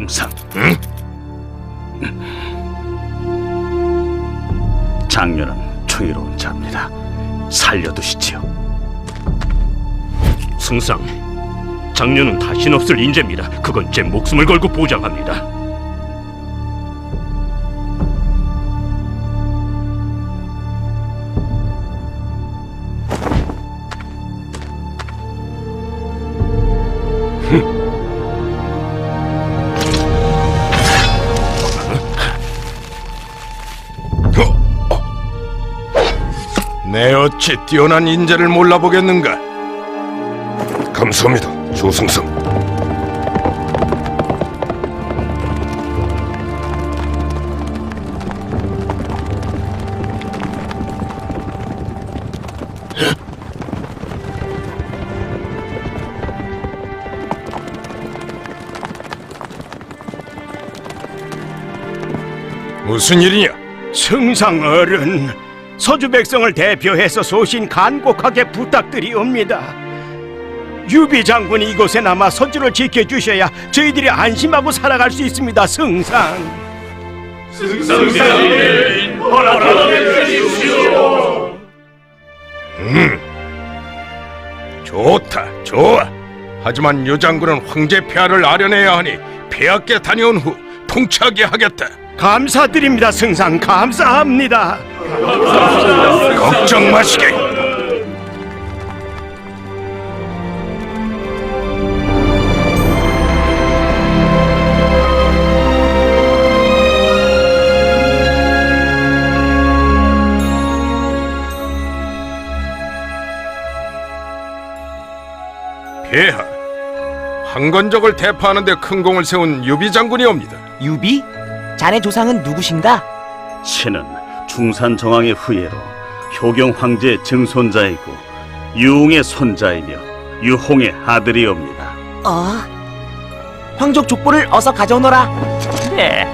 승상. 응? 장녀는 추위로운 자입니다. 살려두시지요. 승상, 장녀는 다신 없을 인재입니다. 그건 제 목숨을 걸고 보장합니다. 내 어찌 뛰어난 인재를 몰라보겠는가? 감사합니다, 조승상. 무슨 일이냐? 승상 어른, 서주 백성을 대표해서 소신 간곡하게 부탁드리옵니다. 유비 장군이 이곳에 남아 서주를 지켜주셔야 저희들이 안심하고 살아갈 수 있습니다. 승상. 승상님, 허락해 주시오. 좋다, 좋아. 하지만 요장군은 황제 폐하를 아련해야 하니 폐하께 다녀온 후 통치하게 하겠다. 감사드립니다. 승상, 감사합니다. 걱정 마시게. 폐하, 황건적을 대파하는 데 큰 공을 세운 유비 장군이옵니다. 유비? 자네 조상은 누구신가? 신은 중산 정왕의 후예로 효경 황제의 증손자이고 유웅의 손자이며 유홍의 아들이옵니다. 황족 족보를 어서 가져오너라. 네.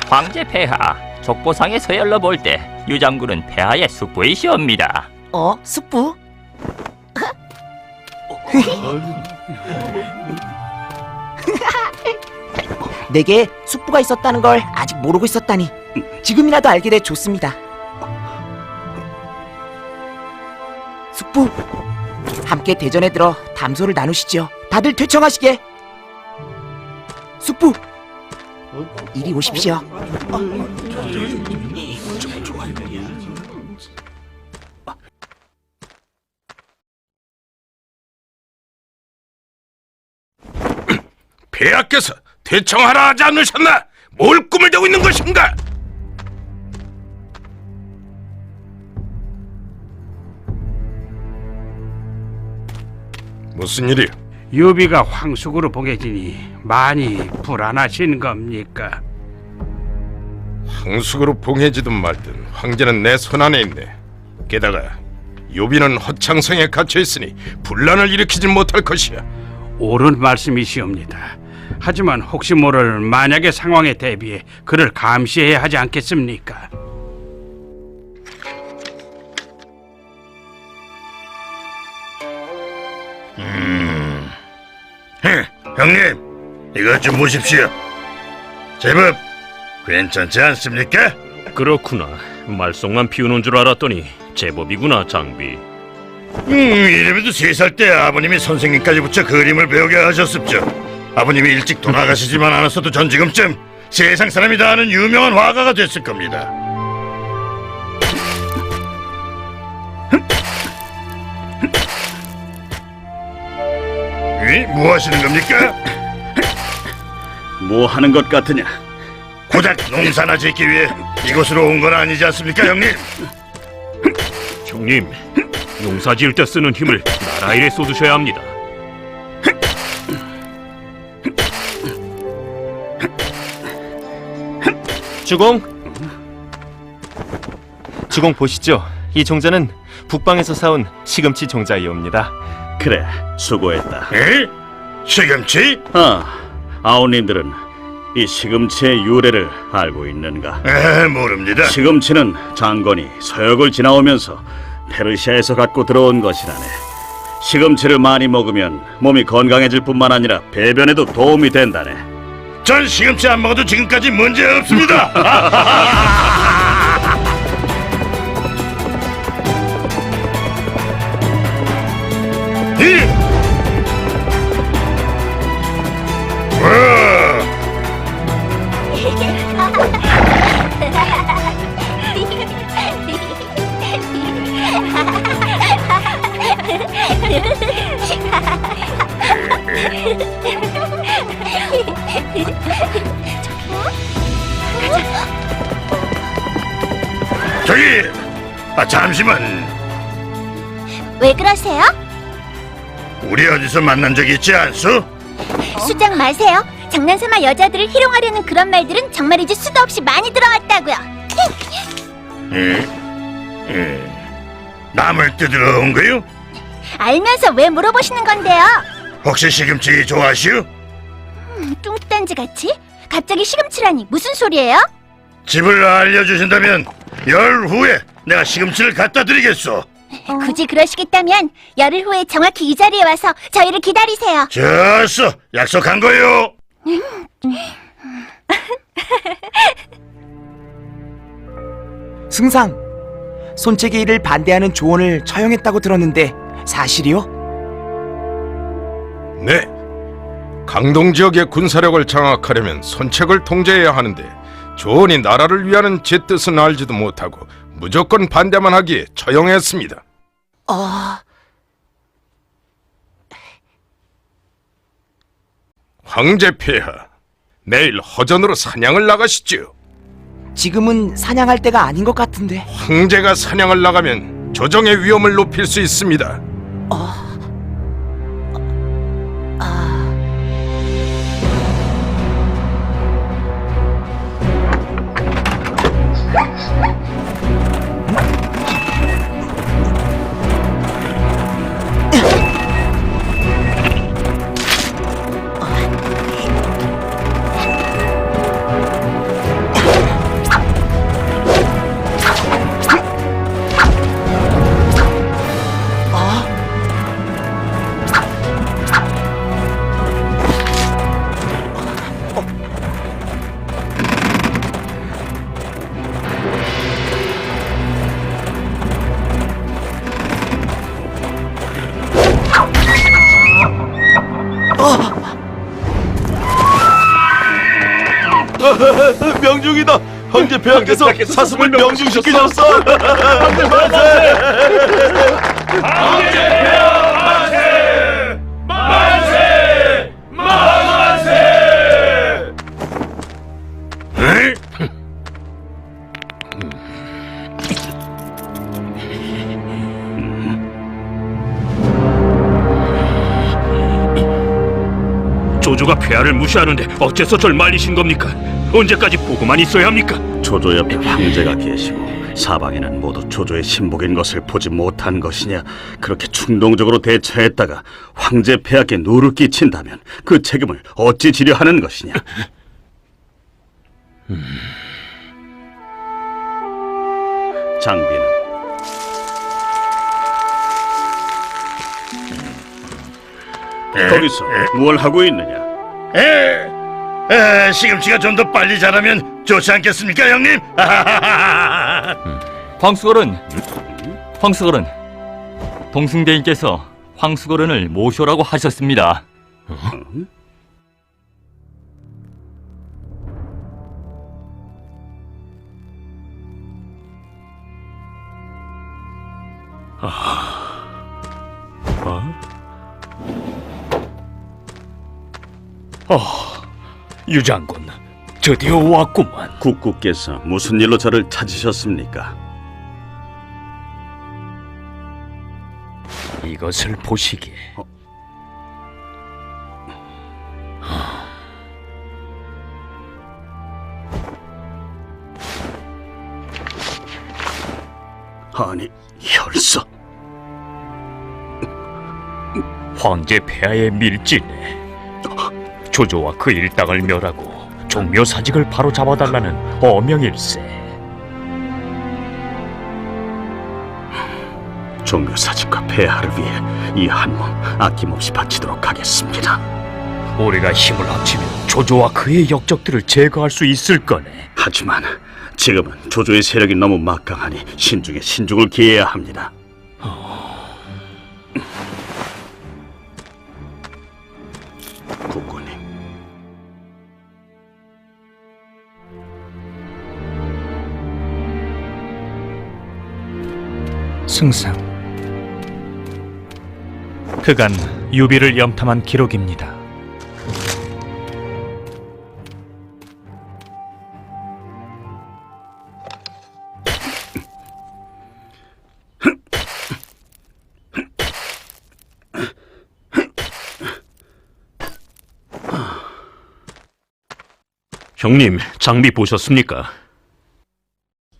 황제 폐하, 족보상의 서열로 볼 때 유장군은 폐하의 숙부이시옵니다. 숙부? 내게 숙부가 있었다는 걸 아직 모르고 있었다니 지금이라도 알게 돼 좋습니다. 숙부, 함께 대전에 들어 담소를 나누시죠. 다들 퇴청하시게. 숙부, 이리 오십시오. 폐하께서 대청하라 하지 않으셨나? 뭘 꿈을 대고 있는 것인가? 무슨 일이야? 유비가 황숙으로 봉해지니 많이 불안하신 겁니까? 황숙으로 봉해지든 말든 황제는 내 손안에 있네. 게다가 유비는 허창성에 갇혀있으니 분란을 일으키진 못할 것이야. 옳은 말씀이시옵니다. 하지만 혹시 모를 만약의 상황에 대비해 그를 감시해야 하지 않겠습니까? 형님, 이것 좀 보십시오. 제법 괜찮지 않습니까? 그렇구나. 말썽만 피우는 줄 알았더니 제법이구나, 장비. 이래봬도 3살 때 아버님이 선생님까지 붙여 그림을 배우게 하셨습죠. 아버님이 일찍 돌아가시지만 않았어도 전 지금쯤 세상 사람이 다 아는 유명한 화가가 됐을 겁니다. 뭐 하시는 겁니까? 뭐 하는 것 같으냐? 고작 농사나 짓기 위해 이곳으로 온 건 아니지 않습니까, 형님? 형님, 농사 지을 때 쓰는 힘을 나라 일에 쏟으셔야 합니다. 주공 보시죠. 이 종자는 북방에서 사온 시금치 종자이옵니다. 그래, 수고했다. 에? 시금치? 아우님들은 이 시금치의 유래를 알고 있는가? 모릅니다. 시금치는 장건이 서역을 지나오면서 페르시아에서 갖고 들어온 것이라네. 시금치를 많이 먹으면 몸이 건강해질 뿐만 아니라 배변에도 도움이 된다네. 전 시금치 안 먹어도 지금까지 문제 없습니다. 저기, 잠시만. 왜 그러세요? 우리 어디서 만난 적 있지 않소? 수작 마세요. 장난삼아 여자들을 희롱하려는 그런 말들은 정말이지 수도 없이 많이 들어왔다고요. 남을 뜯으러 온 거요? 알면서 왜 물어보시는 건데요? 혹시 시금치 좋아하시오? 뚱딴지 같이? 갑자기 시금치라니 무슨 소리예요? 집을 알려주신다면 열 후에 내가 시금치를 갖다 드리겠소. 굳이 그러시겠다면 열흘 후에 정확히 이 자리에 와서 저희를 기다리세요. 좋았어, 약속한 거요. 승상, 손책의 일을 반대하는 조언을 처형했다고 들었는데 사실이요? 네. 강동 지역의 군사력을 장악하려면 손책을 통제해야 하는데 조언이 나라를 위하는 제 뜻은 알지도 못하고 무조건 반대만 하기에 처형했습니다. 황제 폐하, 내일 허전으로 사냥을 나가시지요. 지금은 사냥할 때가 아닌 것 같은데. 황제가 사냥을 나가면 조정의 위험을 높일 수 있습니다. 명중이다. 황제 폐하께서 사슴을 명중시키셨어. 조조가 폐하를 무시하는데 어째서 절 말리신 겁니까? 언제까지 보고만 있어야 합니까? 조조 옆에 황제가 계시고 사방에는 모두 조조의 신복인 것을 보지 못한 것이냐. 그렇게 충동적으로 대처했다가 황제 폐하께 누를 끼친다면 그 책임을 어찌 지려 하는 것이냐. 장비는 거기서 뭘 하고 있느냐? 시금치가 좀 더 빨리 자라면 좋지 않겠습니까, 형님? 황수거른, 동승대인께서 황수거른을 모셔라고 하셨습니다. 유장군, 드디어 왔구만. 국구께서 무슨 일로 저를 찾으셨습니까? 이것을 보시게. 아니, 혈서. 황제 폐하의 밀지네. 조조와 그 일당을 멸하고 종묘 사직을 바로 잡아달라는 어명일세. 종묘 사직과 폐하를 위해 이 한 몸 아낌없이 바치도록 하겠습니다. 우리가 힘을 합치면 조조와 그의 역적들을 제거할 수 있을 거네. 하지만 지금은 조조의 세력이 너무 막강하니 신중에 신중을 기해야 합니다. 국군님, 승상, 그간 유비를 염탐한 기록입니다. 형님, 장비 보셨습니까?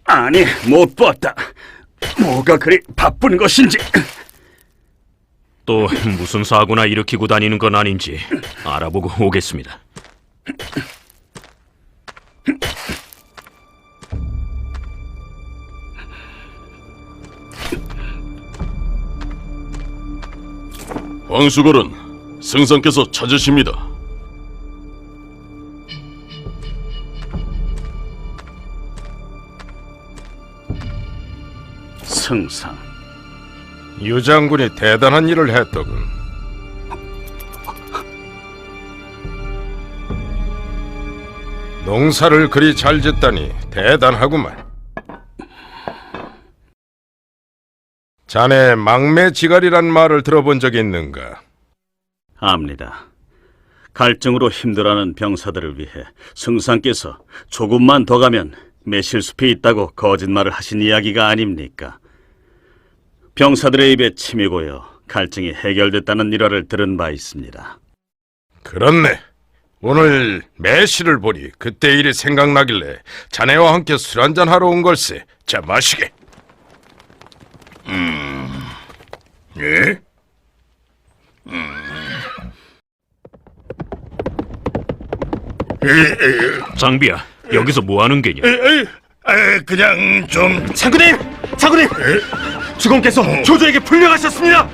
아니, 못 봤다. 뭐가 그리 바쁜 것인지. 또 무슨 사고나 일으키고 다니는 건 아닌지 알아보고 오겠습니다. 황수걸은 승상께서 찾으십니다. 승상, 유 장군이 대단한 일을 했더군. 농사를 그리 잘 짓다니 대단하구만. 자네 망매지갈이란 말을 들어본 적이 있는가? 압니다. 갈증으로 힘들어하는 병사들을 위해 승상께서 조금만 더 가면 매실숲이 있다고 거짓말을 하신 이야기가 아닙니까? 병사들의 입에 침이 고여 갈증이 해결됐다는 일화를 들은 바 있습니다. 그렇네. 오늘 매실을 보니 그때 일이 생각나길래 자네와 함께 술 한잔 하러 온 걸세. 자, 마시게. 예? 장비야, 여기서 뭐 하는 게냐? 그냥 좀 장군님! 장군님! 주공께서 조조에게 불려가셨습니다!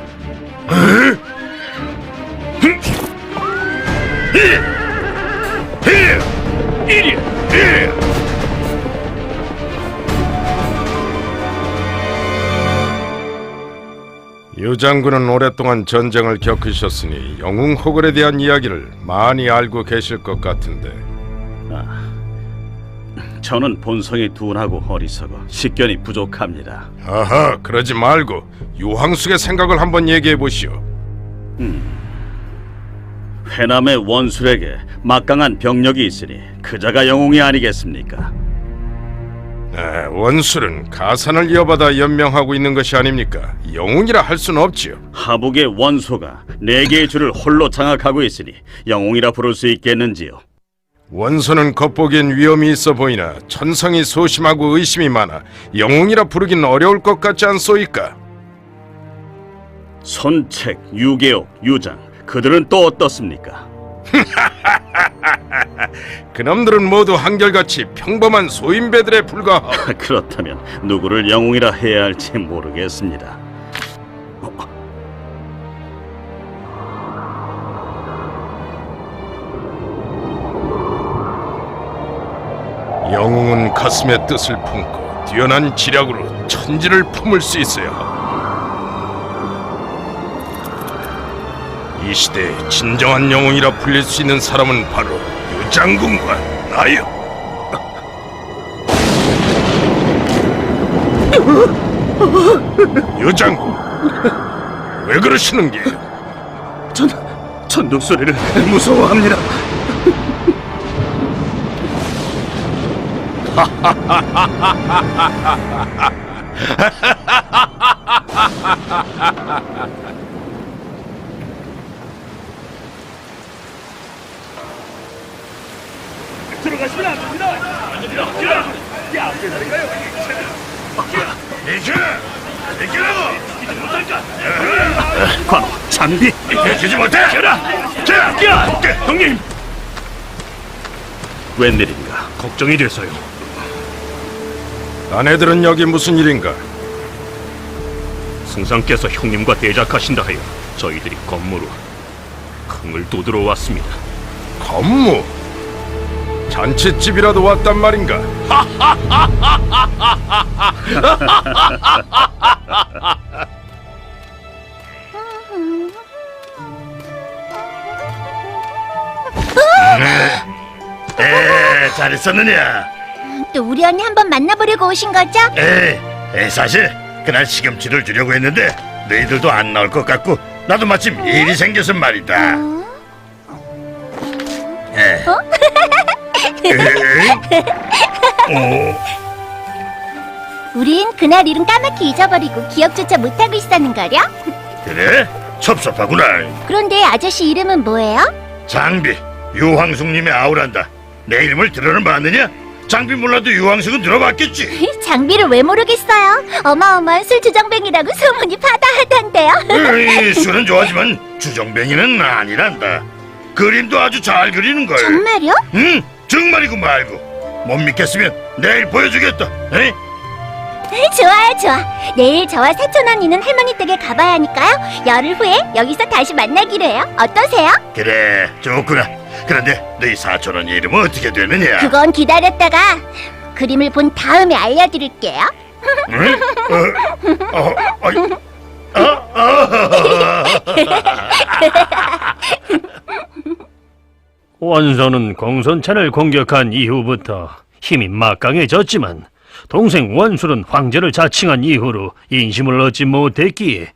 유 장군은 오랫동안 전쟁을 겪으셨으니 영웅호걸에 대한 이야기를 많이 알고 계실 것 같은데. 저는 본성이 둔하고 어리석어 식견이 부족합니다. 아하, 그러지 말고 유황숙의 생각을 한번 얘기해 보시오. 회남의 원술에게 막강한 병력이 있으니 그자가 영웅이 아니겠습니까? 원술은 가산을 이어받아 연명하고 있는 것이 아닙니까? 영웅이라 할 수는 없지요. 하북의 원소가 4개의 주를 홀로 장악하고 있으니 영웅이라 부를 수 있겠는지요? 원소는 겉보기엔 위험이 있어 보이나 천성이 소심하고 의심이 많아 영웅이라 부르긴 어려울 것 같지 않소이까? 손책, 유계옥, 유장, 그들은 또 어떻습니까? 그놈들은 모두 한결같이 평범한 소인배들에 불과하오. 그렇다면 누구를 영웅이라 해야 할지 모르겠습니다. 영웅은 가슴에 뜻을 품고 뛰어난 지략으로 천지를 품을 수 있어야 하고, 이 시대에 진정한 영웅이라 불릴 수 있는 사람은 바로 유장군과 나요. 유장군, 왜 그러시는 게요? 전 독소리를 무서워합니다. 관우, 장비! 지지 못해! 형님! 웬일인가? 걱정이 돼서요. 자네들은 여기 무슨 일인가? 승상께서 형님과 대작하신다 하여 저희들이 건무로 흥을 돋으러 왔습니다. 건무? 잔치집이라도 왔단 말인가? 잘했었느냐? 또 우리 언니 한번 만나보려고 오신 거죠? 사실 그날 시금치를 주려고 했는데 너희들도 안 나올 것 같고 나도 마침 일이 생겨서 말이다. 우린 그날 일은 까맣게 잊어버리고 기억조차 못하고 있었는 거려? 그래? 섭섭하구나. 그런데 아저씨 이름은 뭐예요? 장비, 유황숙님의 아우란다. 내 이름을 들어는 봤느냐? 장비 몰라도 유황숙은 들어봤겠지. 장비를 왜 모르겠어요? 어마어마한 술 주정뱅이라고 소문이 파다하던데요. 술은 좋아하지만 주정뱅이는 아니란다. 그림도 아주 잘 그리는걸. 정말요? 응, 정말이고 말고. 못 믿겠으면 내일 보여주겠다. 에이? 좋아요, 좋아. 내일 저와 사촌 언니는 할머니 댁에 가봐야 하니까요. 열흘 후에 여기서 다시 만나기로 해요. 어떠세요? 그래, 좋구나. 그런데 너희 사촌언니 이름은 어떻게 되느냐? 그건 기다렸다가 그림을 본 다음에 알려드릴게요. 응? 원소는 공손찬을 공격한 이후부터 힘이 막강해졌지만 동생 원술은 황제를 자칭한 이후로 인심을 얻지 못했기에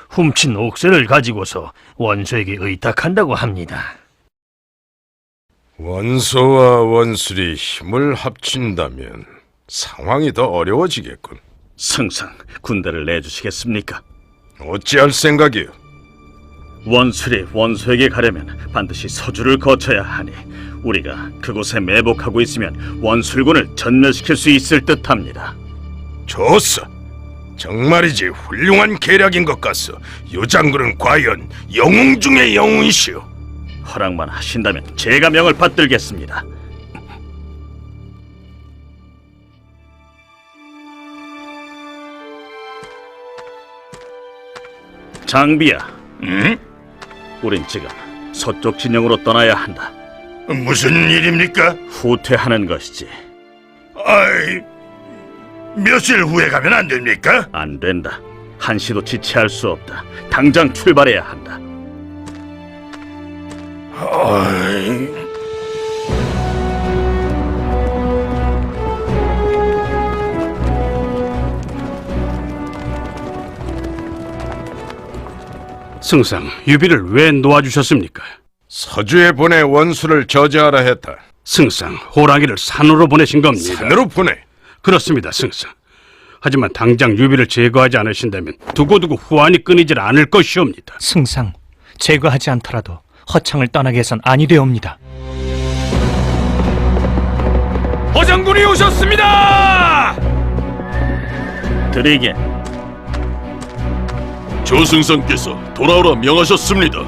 훔친 옥새를 가지고서 원소에게 의탁한다고 합니다. 원소와 원술이 힘을 합친다면 상황이 더 어려워지겠군. 승상, 군대를 내주시겠습니까? 어찌할 생각이요? 원술이 원소에게 가려면 반드시 서주를 거쳐야 하니 우리가 그곳에 매복하고 있으면 원술군을 전멸시킬 수 있을 듯합니다. 좋소. 정말이지 훌륭한 계략인 것 같소. 요 장군은 과연 영웅 중의 영웅이시오. 허락만 하신다면 제가 명을 받들겠습니다. 장비야, 응? 우린 지금 서쪽 진영으로 떠나야 한다. 무슨 일입니까? 후퇴하는 것이지. 아이, 며칠 후에 가면 안 됩니까? 안 된다. 한시도 지체할 수 없다. 당장 출발해야 한다. 아이... 승상, 유비를 왜 놓아주셨습니까? 서주에 보내 원수를 저지하라 했다. 승상, 호랑이를 산으로 보내신 겁니다. 산으로 보내? 그렇습니다, 승상. 하지만 당장 유비를 제거하지 않으신다면 두고두고 후환이 끊이질 않을 것이옵니다. 승상, 제거하지 않더라도 허창을 떠나게 해선 아니 되옵니다. 허장군이 오셨습니다! 드리게. 조승상께서 돌아오라 명하셨습니다.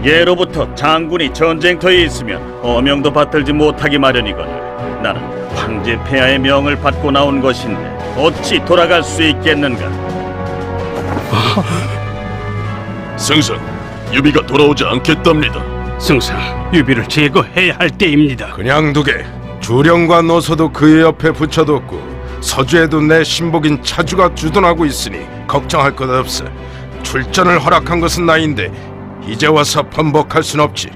예로부터 장군이 전쟁터에 있으면 어명도 받들지 못하기 마련이거늘 나는 황제 폐하의 명을 받고 나온 것인데 어찌 돌아갈 수 있겠는가? 승상, 유비가 돌아오지 않겠답니다. 승상, 유비를 제거해야 할 때입니다. 그냥 두게. 주령과 노소도 그의 옆에 붙여뒀고 서주에도 내 신복인 차주가 주둔하고 있으니 걱정할 것 없어. 출전을 허락한 것은 나인데 이제 와서 번복할 순 없지.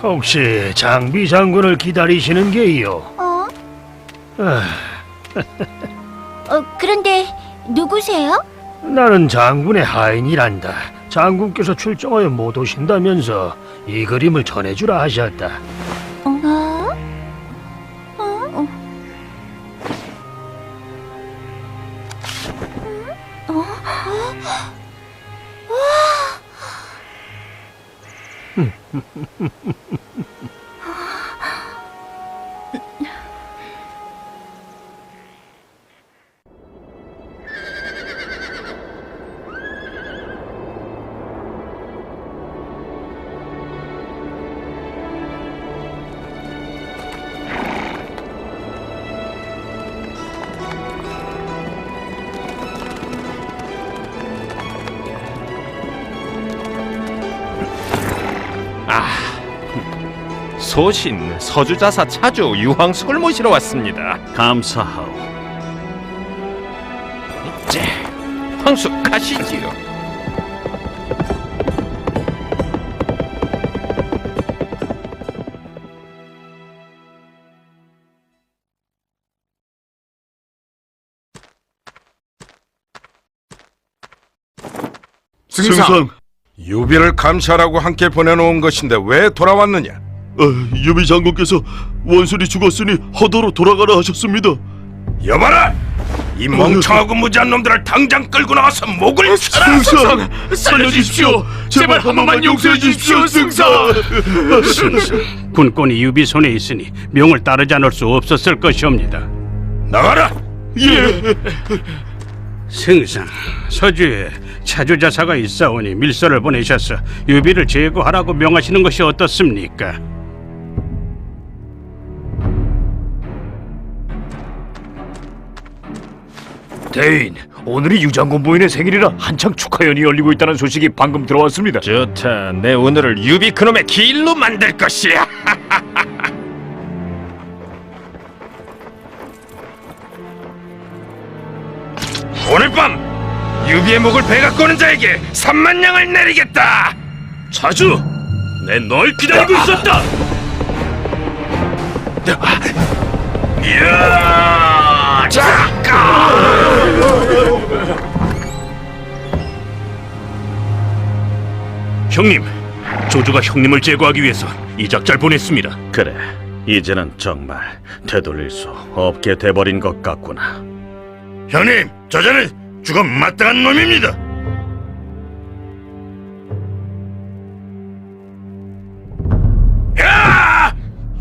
혹시 장비 장군을 기다리시는 게요? 그런데 누구세요? 나는 장군의 하인이란다. 장군께서 출정하여 못 오신다면서 이 그림을 전해주라 하셨다. 소신, 서주자사 차주 유황숙을 모시러 왔습니다. 감사하오. 자, 황숙 가시지요. 승상, 유비를 감시하라고 함께 보내놓은 것인데 왜 돌아왔느냐? 유비 장군께서 원술이 죽었으니 허도로 돌아가라 하셨습니다. 여봐라! 이 멍청하고 무지한 놈들을 당장 끌고 나와서 목을 쳐라! 승상, 살려주십시오. 제발 한 번만 용서해 주십시오, 승상. 군권이 유비 손에 있으니 명을 따르지 않을 수 없었을 것이옵니다. 나가라! 예. 승상, 서주에 차주자사가 있사오니 밀서를 보내셔서 유비를 제거하라고 명하시는 것이 어떻습니까? 대인, 오늘이 유장군 부인의 생일이라 한창 축하연이 열리고 있다는 소식이 방금 들어왔습니다. 좋다. 내 오늘을 유비 그놈의 기일로 만들 것이야. 오늘 밤 유비의 목을 베갖고 오는 자에게 3만 양을 내리겠다. 자주, 내 널 기다리고 있었다. 이야! 형님, 조조가 형님을 제거하기 위해서 이 작자를 보냈습니다. 그래, 이제는 정말 되돌릴 수 없게 돼버린 것 같구나. 형님, 저자는 죽어 마땅한 놈입니다. 야!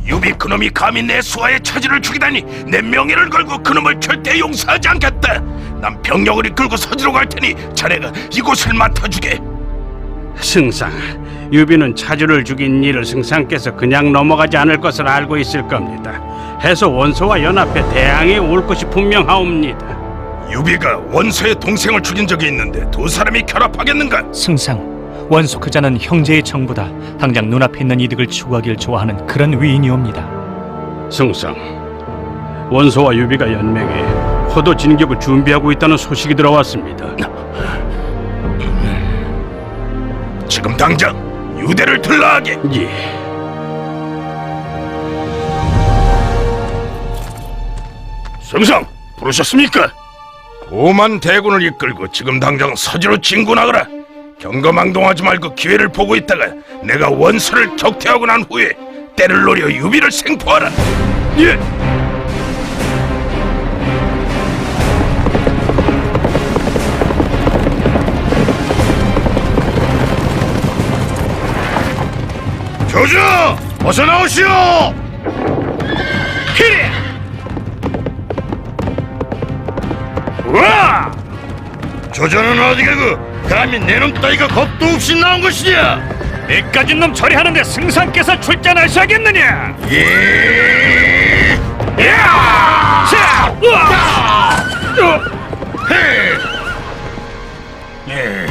유비 그놈이 감히 내 수하의 처지를 죽이다니 내 명예를 걸고 그놈을 절대 용서하지 않겠다. 난 병력을 이끌고 서지로 갈 테니 자네가 이곳을 맡아주게. 승상, 유비는 차주를 죽인 일을 승상께서 그냥 넘어가지 않을 것을 알고 있을 겁니다. 해서 원소와 연합해 대항해 올 것이 분명하옵니다. 유비가 원소의 동생을 죽인 적이 있는데 두 사람이 결합하겠는가? 승상, 원소 그자는 형제의 정보다 당장 눈앞에 있는 이득을 추구하길 좋아하는 그런 위인이옵니다. 승상, 원소와 유비가 연맹해 포도 진격을 준비하고 있다는 소식이 들어왔습니다. 지금 당장 유대를 들라하게. 예. 승상, 부르셨습니까? 5만 대군을 이끌고 지금 당장 서지로 진군하거라. 경거망동하지 말고 기회를 보고 있다가 내가 원수를 격퇴하고 난 후에 때를 노려 유비를 생포하라. 예. 조조, 어서 나오시오. 그래! 와! 조조는 어디 가고 감히 내놈 따위가 겁도 없이 나온 것이냐? 내까진 놈 처리하는데 승상께서 출전하셔야겠느냐? 예. 야! 자! 우와! 헤. 예.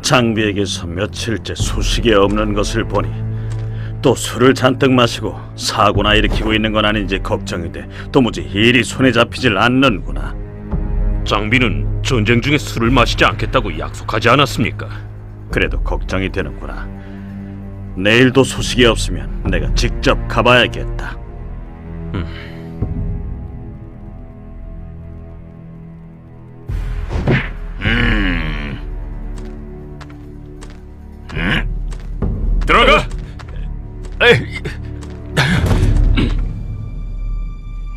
장비에게서 며칠째 소식이 없는 것을 보니 또 술을 잔뜩 마시고 사고나 일으키고 있는 건 아닌지 걱정이 돼 도무지 일이 손에 잡히질 않는구나. 장비는 전쟁 중에 술을 마시지 않겠다고 약속하지 않았습니까? 그래도 걱정이 되는구나. 내일도 소식이 없으면 내가 직접 가봐야겠다. 들어가!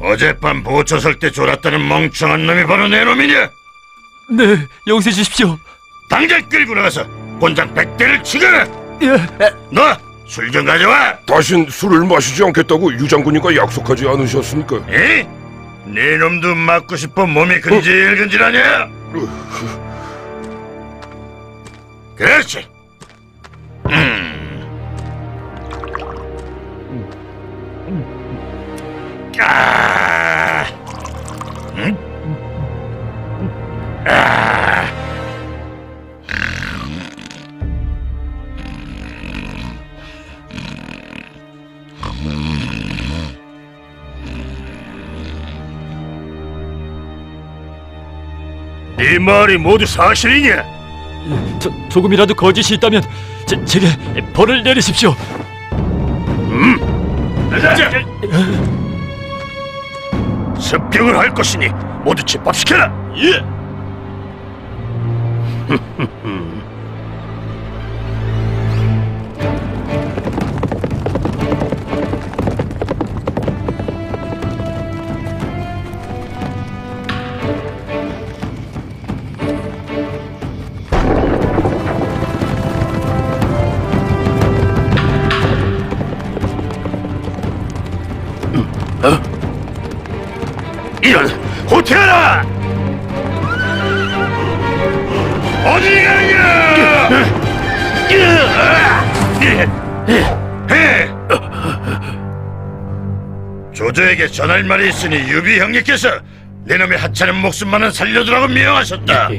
어젯밤 보초 설 때 졸았다는 멍청한 놈이 바로 내 놈이냐? 네, 용서해 주십시오. 당장 끌고 나가서 곤장 100대를 치거라. 너 술 좀 가져와. 다신 술을 마시지 않겠다고 유장군님과 약속하지 않으셨습니까? 에? 네 놈도 맞고 싶어 몸이 근질근질하냐? 그렇지. 아. 아. 네 말이 모두 사실이냐? 조금이라도 거짓이 있다면 제게 벌을 내리십시오. 습격을 할 것이니 모두 집합시켜라. 예. 이런 호텔아! 어디 가느냐! 조조에게 전할 말이 있으니 유비 형님께서 내 놈의 하찮은 목숨만은 살려두라고 명하셨다.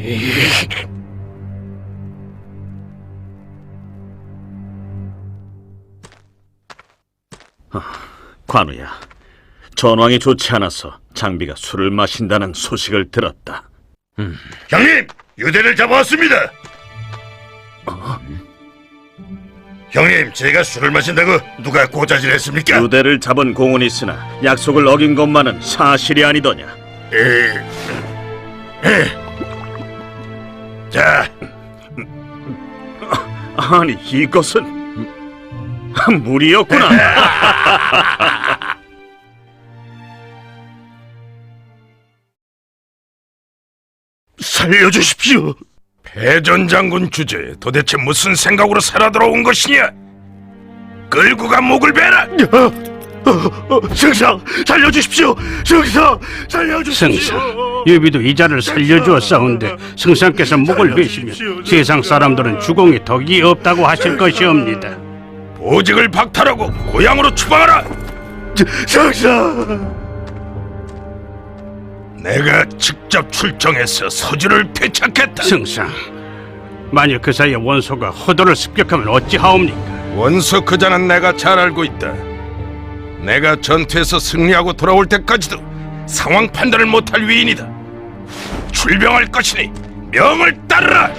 관우야, 전황이 좋지 않아서 장비가 술을 마신다는 소식을 들었다. 형님, 유대를 잡아왔습니다. 형님, 제가 술을 마신다고 누가 고자질했습니까? 유대를 잡은 공은 있으나 약속을 어긴 것만은 사실이 아니더냐. 자, 아니 이것은 무리였구나. 살려주십시오. 패전장군 주제에 도대체 무슨 생각으로 살아 들어온 것이냐? 끌고 가 목을 베라! 승상, 살려주십시오. 승상, 살려주십시오. 승상, 유비도 이자를 살려주었사온데 승상께서 목을 베시면 세상 사람들은 주공이 덕이 없다고 하실 것이옵니다. 보직을 박탈하고 고향으로 추방하라! 승상! 내가 직접 출정해서 서주를 되찾겠다. 승상, 만일 그 사이에 원소가 허도를 습격하면 어찌하옵니까? 원소 그자는 내가 잘 알고 있다. 내가 전투에서 승리하고 돌아올 때까지도 상황 판단을 못할 위인이다. 출병할 것이니 명을 따르라.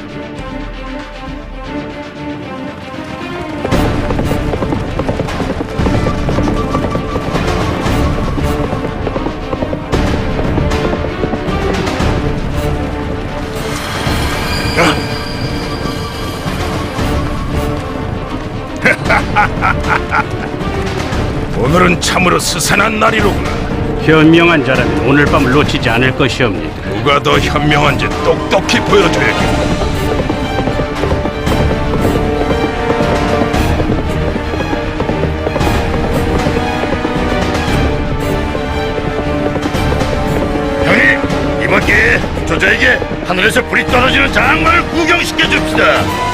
오늘은 참으로 스산한 날이로구나. 현명한 자라면 오늘 밤을 놓치지 않을 것이옵니다. 누가 더 현명한지 똑똑히 보여줘야겠다. 형님, 이번 기회에 조조에게 하늘에서 불이 떨어지는 장막을 구경시켜 줍시다.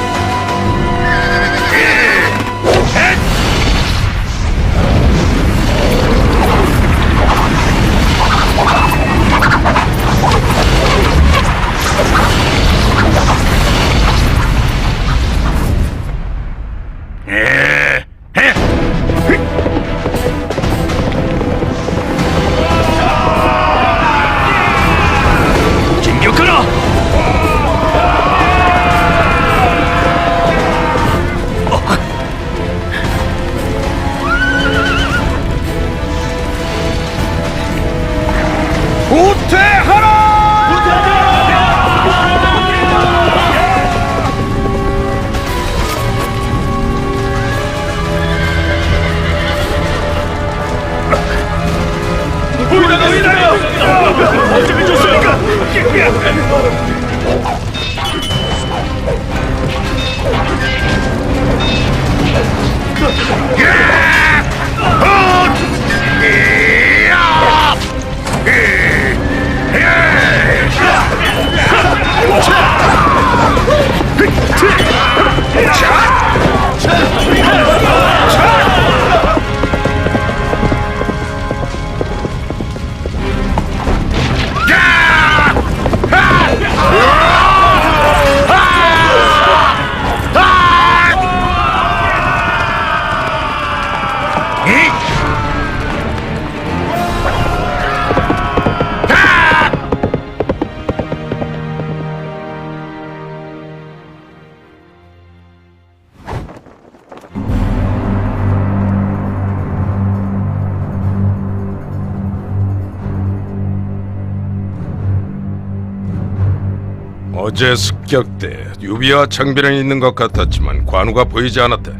어제 습격 때 유비와 장비는 있는 것 같았지만 관우가 보이지 않았다.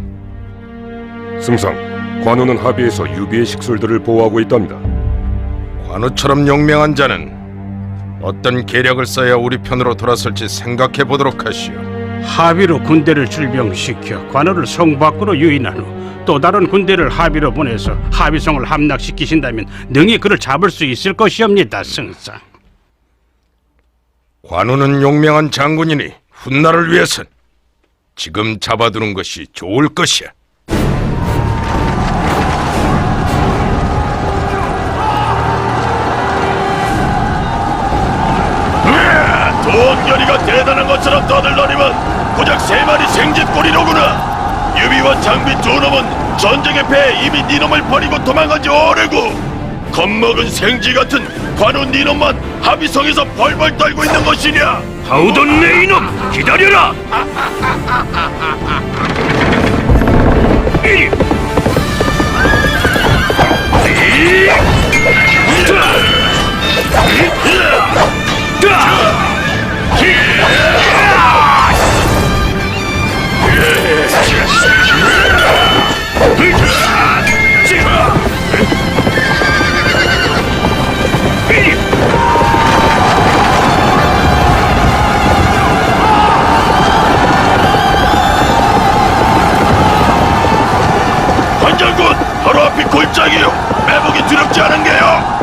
승상, 관우는 합의해서 유비의 식솔들을 보호하고 있답니다. 관우처럼 용맹한 자는 어떤 계략을 써야 우리 편으로 돌아설지 생각해 보도록 하시오. 합의로 군대를 출병시켜 관우를 성 밖으로 유인한 후 또 다른 군대를 합의로 보내서 합의성을 함락시키신다면 능히 그를 잡을 수 있을 것이옵니다, 승상. 관우는 용맹한 장군이니 훗날을 위해선 지금 잡아두는 것이 좋을 것이야. 도원결이가 대단한 것처럼 떠들더니만 고작 3마리 생쥐꼬리로구나. 유비와 장비 두 놈은 전쟁의 패에 이미 니놈을 버리고 도망간 지 오래고, 겁먹은 생쥐 같은 관우 니놈만 합의성에서 벌벌 떨고 있는 것이냐. 하우던 내 이놈, 기다려라! 관장군, 바로 앞이 골짜기요. 매복이 두렵지 않은 게요.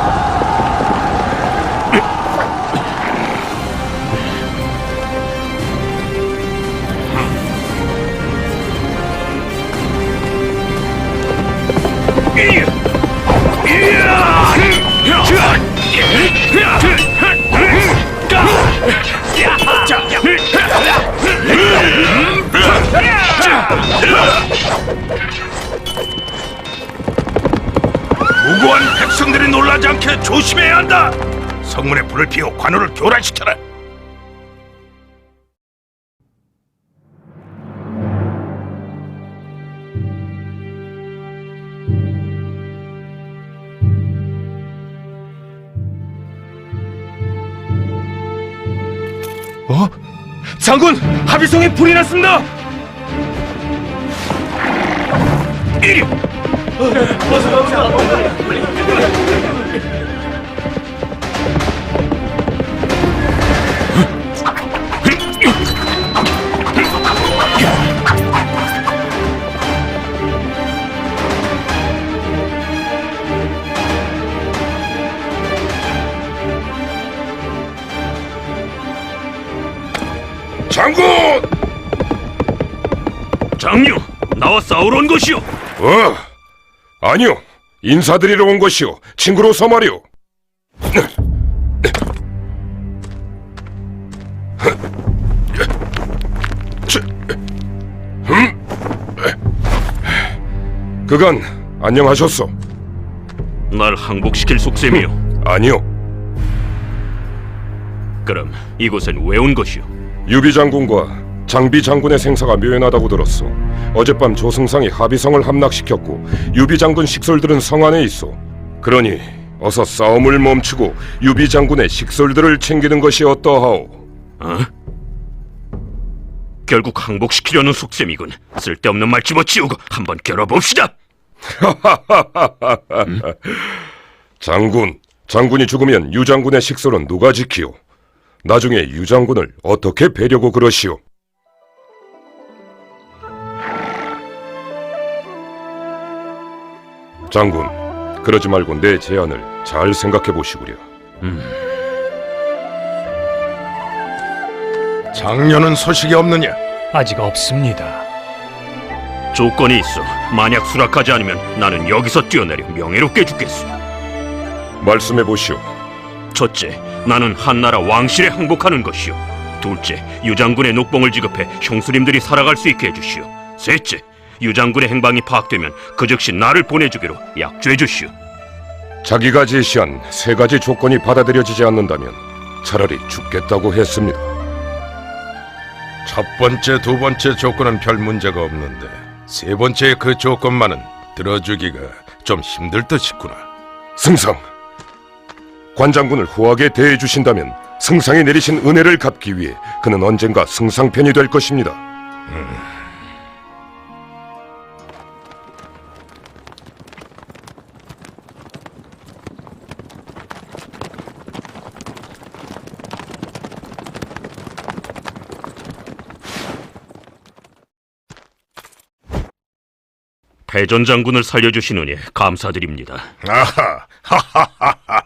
무고한 백성들이 놀라지 않게 조심해야 한다. 성문에 불을 피워 관우를 교란시켜라. 장군, 합의성에 불이 났습니다. 장군! 장류, 나와 싸우러 온 것이오. 아니요. 인사드리러 온 것이요. 친구로서 말이오. 그간 안녕하셨소? 날 항복시킬 속셈이오. 아니요. 그럼 이곳엔 왜 온 것이오? 유비 장군과 장비 장군의 생사가 묘연하다고 들었소. 어젯밤 조승상이 합의성을 함락시켰고 유비 장군 식솔들은 성 안에 있어. 그러니 어서 싸움을 멈추고 유비 장군의 식솔들을 챙기는 것이 어떠하오? 어? 결국 항복시키려는 속셈이군. 쓸데없는 말 집어치우고 한번 겨뤄봅시다. 장군이 죽으면 유 장군의 식솔은 누가 지키오? 나중에 유 장군을 어떻게 뵈려고 그러시오? 장군, 그러지 말고 내 제안을 잘 생각해 보시구려. 장녀는 소식이 없느냐? 아직 없습니다. 조건이 있어. 만약 수락하지 않으면 나는 여기서 뛰어내려 명예롭게 죽겠소. 말씀해 보시오. 첫째, 나는 한나라 왕실에 항복하는 것이오. 둘째, 유장군의 녹봉을 지급해 형수님들이 살아갈 수 있게 해주시오. 셋째, 유장군의 행방이 파악되면 그 즉시 나를 보내주기로 약조해 주시오. 자기가 제시한 3가지 조건이 받아들여지지 않는다면 차라리 죽겠다고 했습니다. 첫 번째, 두 번째 조건은 별 문제가 없는데 세 번째 그 조건만은 들어주기가 좀 힘들 듯 싶구나. 승상, 관장군을 후하게 대해주신다면 승상이 내리신 은혜를 갚기 위해 그는 언젠가 승상편이 될 것입니다. 패전 장군을 살려주신 은혜 감사드립니다. 아하, 하하하하.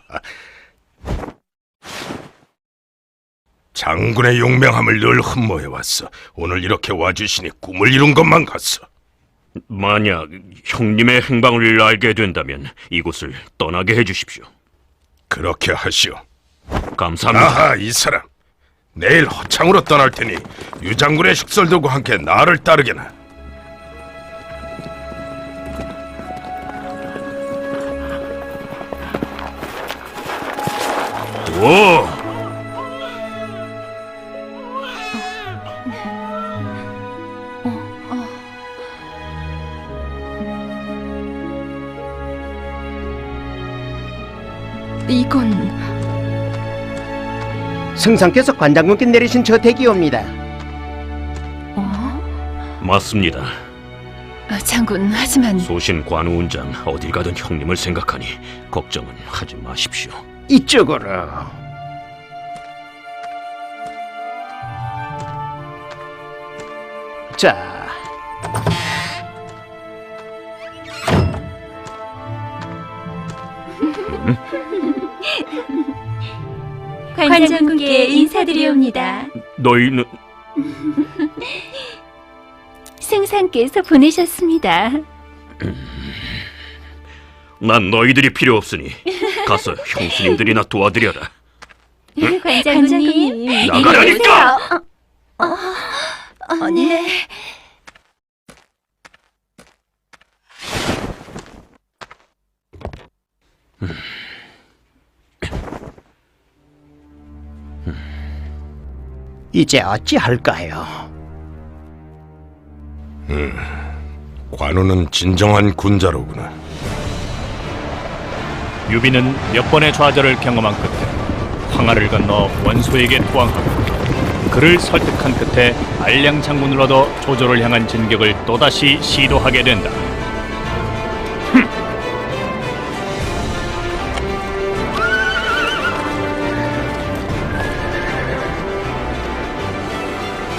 장군의 용맹함을 늘 흠모해왔어. 오늘 이렇게 와주시니 꿈을 이룬 것만 같소. 만약 형님의 행방을 알게 된다면 이곳을 떠나게 해주십시오. 그렇게 하시오. 감사합니다. 아하, 이 사람. 내일 허창으로 떠날 테니 유장군의 식솔들과 함께 나를 따르게나. 오! 이건 승상께서 관장군께 내리신 저 대기옵니다. 맞습니다. 장군, 하지만 소신 관우운장 어딜 가든 형님을 생각하니 걱정은 하지 마십시오. 이쪽으로. 자, 관장군께 인사드리옵니다. 너희는 승상께서 보내셨습니다. 난 너희들이 필요 없으니 가서 형수님들이나 도와드려라. 관장님, 나가라니까! 네. 이제 어찌할까요? 관우는 진정한 군자로구나. 유비는 몇 번의 좌절을 경험한 끝에 황하를 건너 원소에게 투항하고 그를 설득한 끝에 알량 장군을 얻어 조조를 향한 진격을 또다시 시도하게 된다.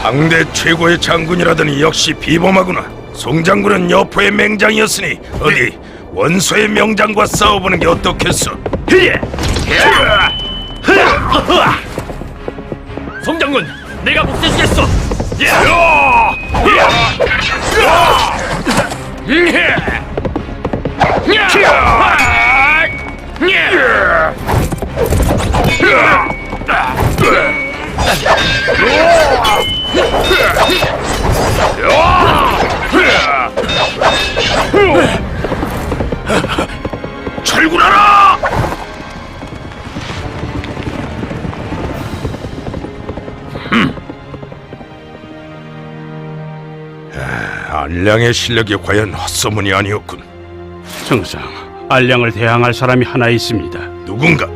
당대 최고의 장군이라더니 역시 비범하구나. 송장군은 여포의 맹장이었으니 어디 원소의 명장과 싸워보는 게 어떻겠어? 송장군, 내가 복수해주겠어. 철군하라! 안량의 실력이 과연 헛소문이 아니었군. 정상, 알량을 대항할 사람이 하나 있습니다. 누군가?